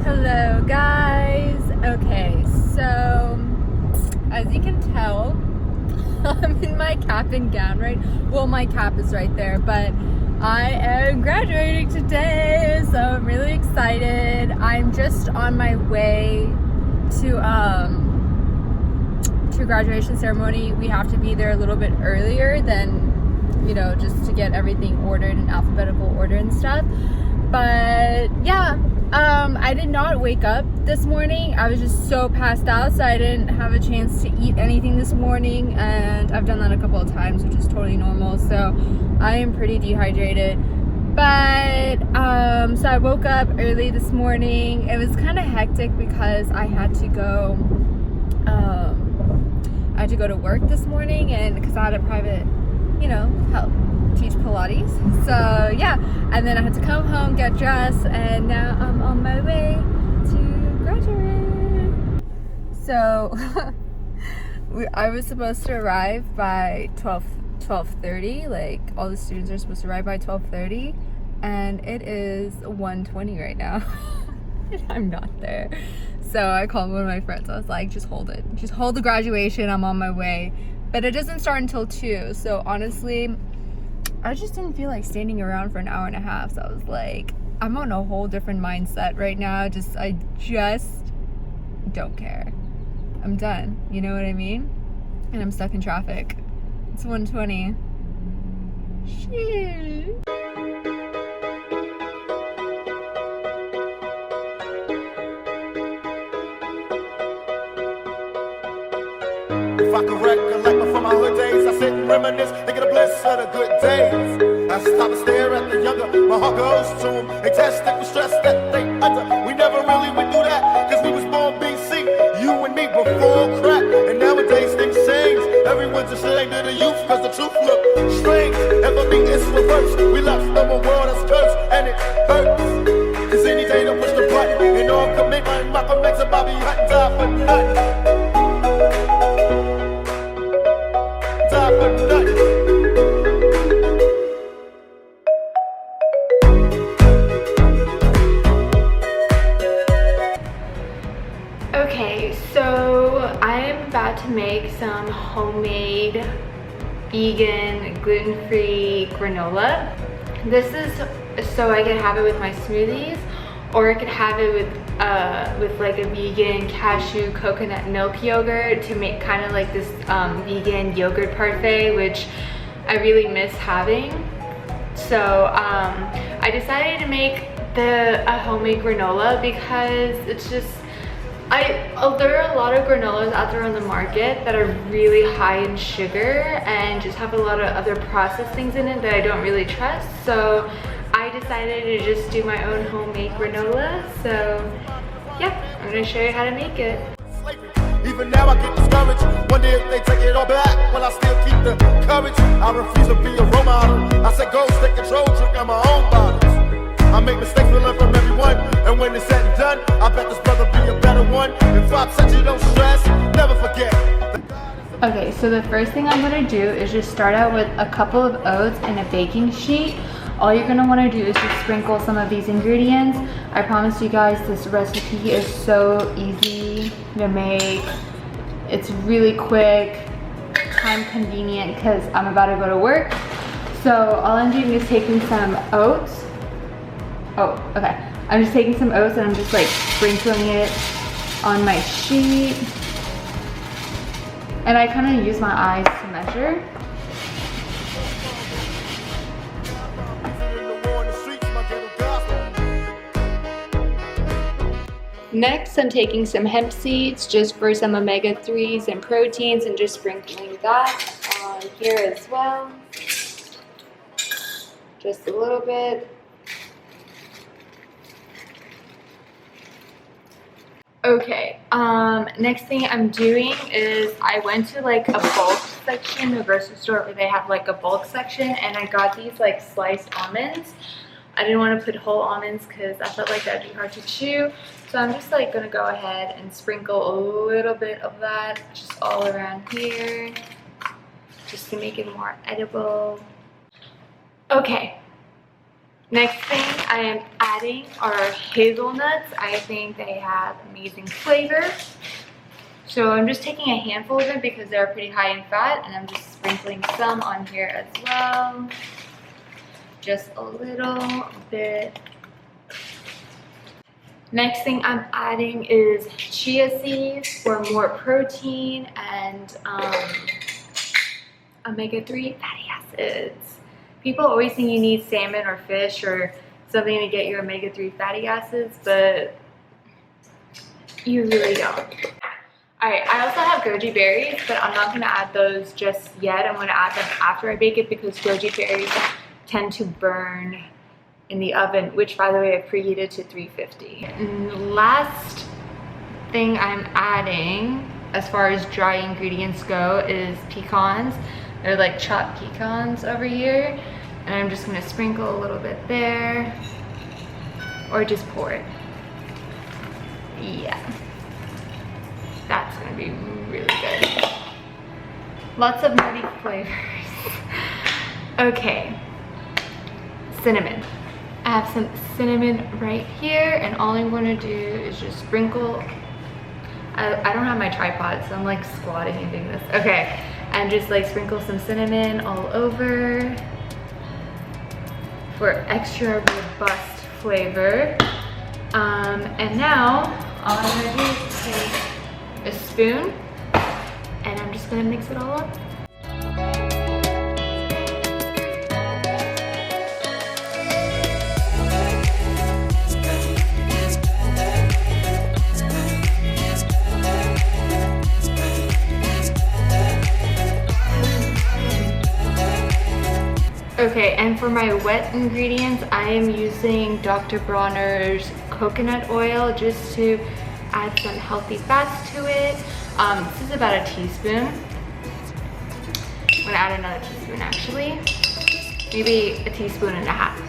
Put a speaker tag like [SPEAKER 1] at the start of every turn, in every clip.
[SPEAKER 1] Hello guys. Okay, so as you can tell, I'm in my cap and gown, right? Well, my cap is right there, but I am graduating today, so I'm really excited. I'm just on my way to graduation ceremony. We have to be there a little bit earlier than, you know, just to get everything ordered in alphabetical order and stuff. But yeah, I did not wake up this morning. I was just so passed out, so I didn't have a chance to eat anything this morning, and I've done that a couple of times, which is totally normal, so I am pretty dehydrated. But so I woke up early this morning. It was kind of hectic because I had to go to work this morning, and because I had a private, you know, help teach Pilates. So yeah, and then I had to come home, get dressed, and now I'm on my way to graduate. So I was supposed to arrive by 12:30. Like, all the students are supposed to arrive by 12:30, and it is 1:20 right now. And I'm not there. So I called one of my friends. I was like, just hold it. Just hold the graduation. I'm on my way. But it doesn't start until 2. So honestly, I just didn't feel like standing around for an hour and a half. So I was like, I'm on a whole different mindset right now. I just don't care. I'm done. You know what I mean? And I'm stuck in traffic. It's 1:20. Shit.
[SPEAKER 2] If I could recollect from my hood days, I sit and reminisce, thinking the bliss of the good days. I stop and stare at the younger, my heart goes to them. They test it with stress that they under. We never really went through that, cause we was born BC, you and me before crack. And nowadays things change, everyone's ashamed of the youth, cause the truth look strange. And for me it's reversed, we left them a world that's cursed, and it hurts. Cause any day to push the button, and all commitment, Malcolm X and Bobby Hutton, die for nothing.
[SPEAKER 1] Okay, so I am about to make some homemade vegan gluten-free granola. This is so I can have it with my smoothies, or I could have it with like a vegan cashew coconut milk yogurt to make kind of like this vegan yogurt parfait, which I really miss having. So I decided to make a homemade granola because it's just, there are a lot of granolas out there on the market that are really high in sugar and just have a lot of other processed things in it that I don't really trust. So I decided to just do my own homemade granola. So yeah, I'm gonna show you how to make it.
[SPEAKER 2] Even now I get discouraged. Wonder if they take it all back. Will I still keep the courage? I refuse to be a role model. I said go take control, drink on my own bottles. I make mistakes, we learn from everyone. And when it's said and done, I bet this brother be a better one. If Bob said you don't stress, never forget.
[SPEAKER 1] Okay, so the first thing I'm gonna do is just start out with a couple of oats and a baking sheet. All you're gonna wanna do is just sprinkle some of these ingredients. I promise you guys, this recipe is so easy to make. It's really quick, time convenient, because I'm about to go to work. So all I'm doing is taking some oats. Oh, okay. I'm just taking some oats and I'm just like sprinkling it on my sheet. And I kind of use my eyes to measure. Next, I'm taking some hemp seeds just for some omega-3s and proteins, and just sprinkling that on here as well. Just a little bit. Okay, next thing I'm doing is I went to like a bulk section in the grocery store where they have like a bulk section, and I got these like sliced almonds. I didn't want to put whole almonds because I felt like that would be hard to chew. So I'm just like gonna go ahead and sprinkle a little bit of that just all around here, just to make it more edible. Okay, Next thing I am adding are hazelnuts. I think they have amazing flavor. So I'm just taking a handful of them because they're pretty high in fat, and I'm just sprinkling some on here as well. Just a little bit. Next thing I'm adding is chia seeds for more protein and omega-3 fatty acids. People always think you need salmon or fish or something to get your omega-3 fatty acids, but you really don't. Alright, I also have goji berries, but I'm not going to add those just yet. I'm going to add them after I bake it because goji berries tend to burn in the oven, which by the way I've preheated to 350. And the last thing I'm adding as far as dry ingredients go is pecans. They're like chopped pecans over here, and I'm just going to sprinkle a little bit there, or just pour it. Yeah, that's going to be really good. Lots of nutty flavors. Okay, cinnamon. I have some cinnamon right here, and all I'm going to do is just sprinkle. I don't have my tripod, so I'm like squatting and doing this. Okay, and just like sprinkle some cinnamon all over for extra robust flavor. And now all I'm going to do is take a spoon, and I'm just going to mix it all up. Okay, and for my wet ingredients, I am using Dr. Bronner's coconut oil just to add some healthy fats to it. This is about a teaspoon. I'm gonna add another teaspoon actually. Maybe a teaspoon and a half.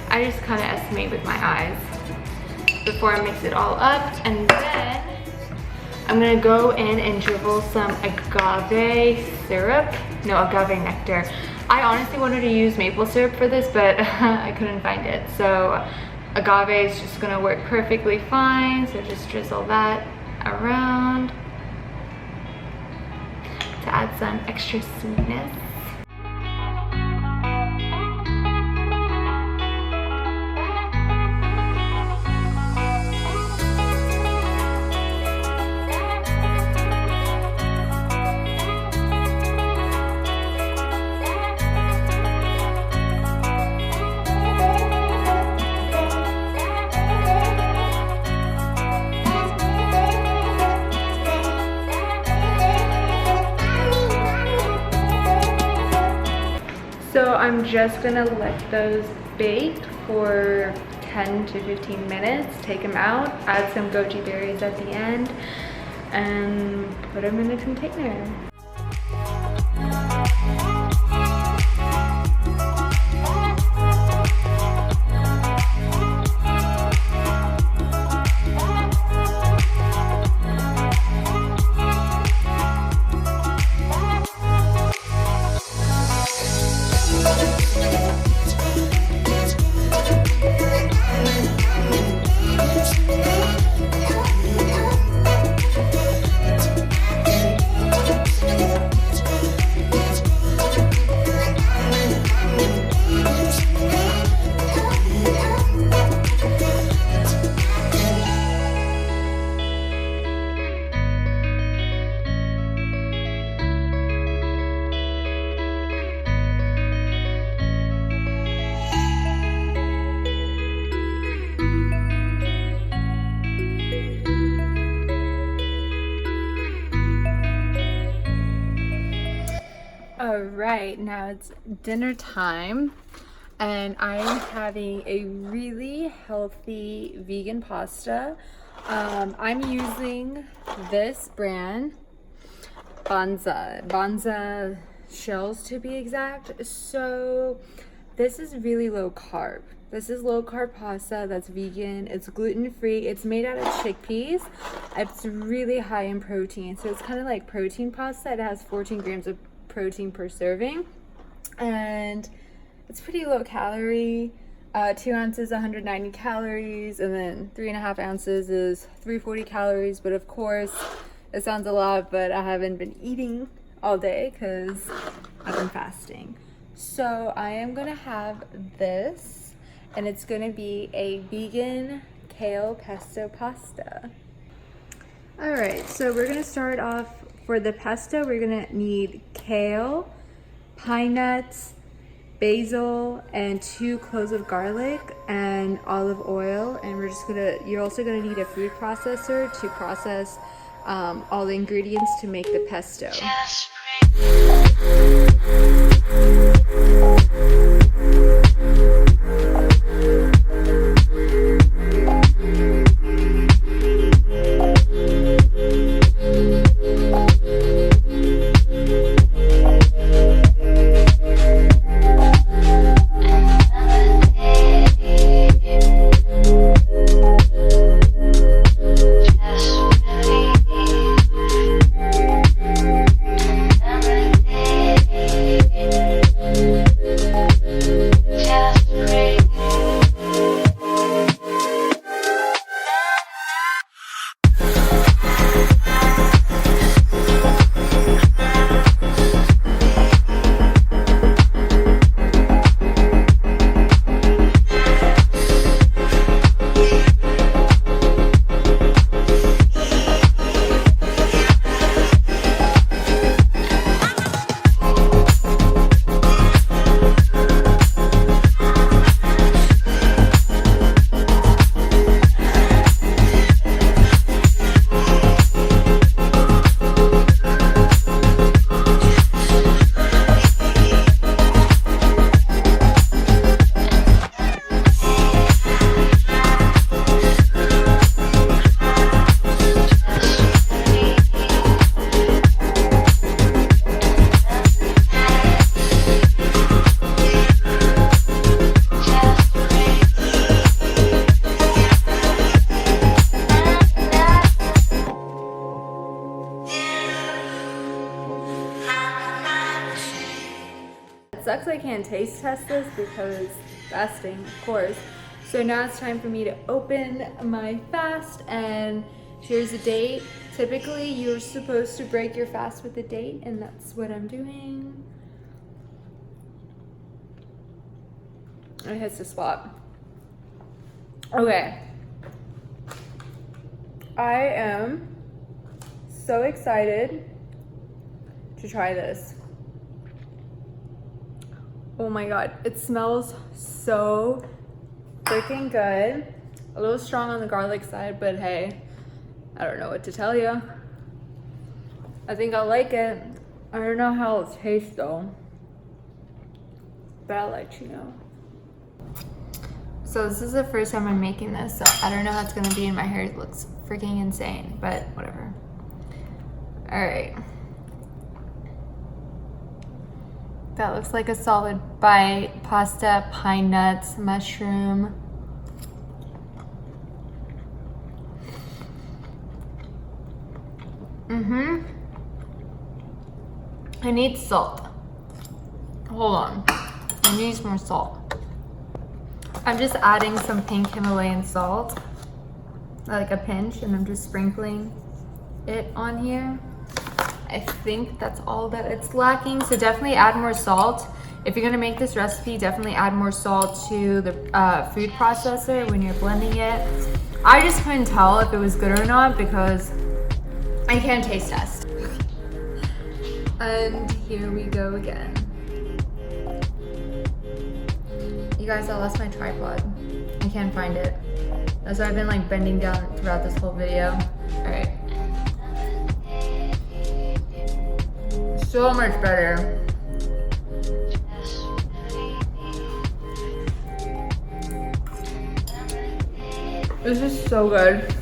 [SPEAKER 1] I just kind of estimate with my eyes before I mix it all up. And then I'm gonna go in and dribble some agave syrup. No, agave nectar. I honestly wanted to use maple syrup for this, but I couldn't find it. So agave is just gonna work perfectly fine. So just drizzle that around to add some extra sweetness. So I'm just gonna let those bake for 10 to 15 minutes, take them out, add some goji berries at the end, and put them in a container. Alright, now it's dinner time, and I'm having a really healthy vegan pasta. I'm using this brand, Banza shells to be exact. So this is really low carb. This is low carb pasta that's vegan. It's gluten free. It's made out of chickpeas. It's really high in protein. So it's kind of like protein pasta. It has 14 grams of protein per serving. And It's pretty low calorie. 2 ounces, 190 calories, and then 3.5 ounces is 340 calories. But of course, it sounds a lot, but I haven't been eating all day because I've been fasting. So I am gonna have this, and it's gonna be a vegan kale pesto pasta. All right, so we're gonna start off for the pesto. We're gonna need kale, pine nuts, basil, and 2 cloves of garlic and olive oil. And you're also gonna need a food processor to process all the ingredients to make the pesto. It sucks I can't taste test this because fasting, of course. So now it's time for me to open my fast, and here's a date. Typically you're supposed to break your fast with a date, and that's what I'm doing. It hits the spot. Okay. I am so excited to try this. Oh my god, it smells so freaking good. A little strong on the garlic side, but hey, I don't know what to tell you. I think I'll like it. I don't know how it'll taste though, but I'll let you know. So this is the first time I'm making this, so I don't know how it's gonna be, and my hair looks freaking insane, but whatever. All right. That looks like a solid bite. Pasta, pine nuts, mushroom. I need salt. Hold on. I need some more salt. I'm just adding some pink Himalayan salt, like a pinch, and I'm just sprinkling it on here. I think that's all that it's lacking, so definitely add more salt. If you're gonna make this recipe, definitely add more salt to the food processor when you're blending it. I just couldn't tell if it was good or not because I can't taste test. And here we go again. You guys, I lost my tripod. I can't find it. That's why I've been like bending down throughout this whole video. All right. So much better. This is so good.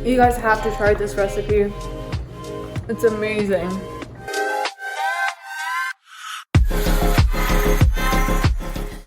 [SPEAKER 1] You guys have to try this recipe. It's amazing.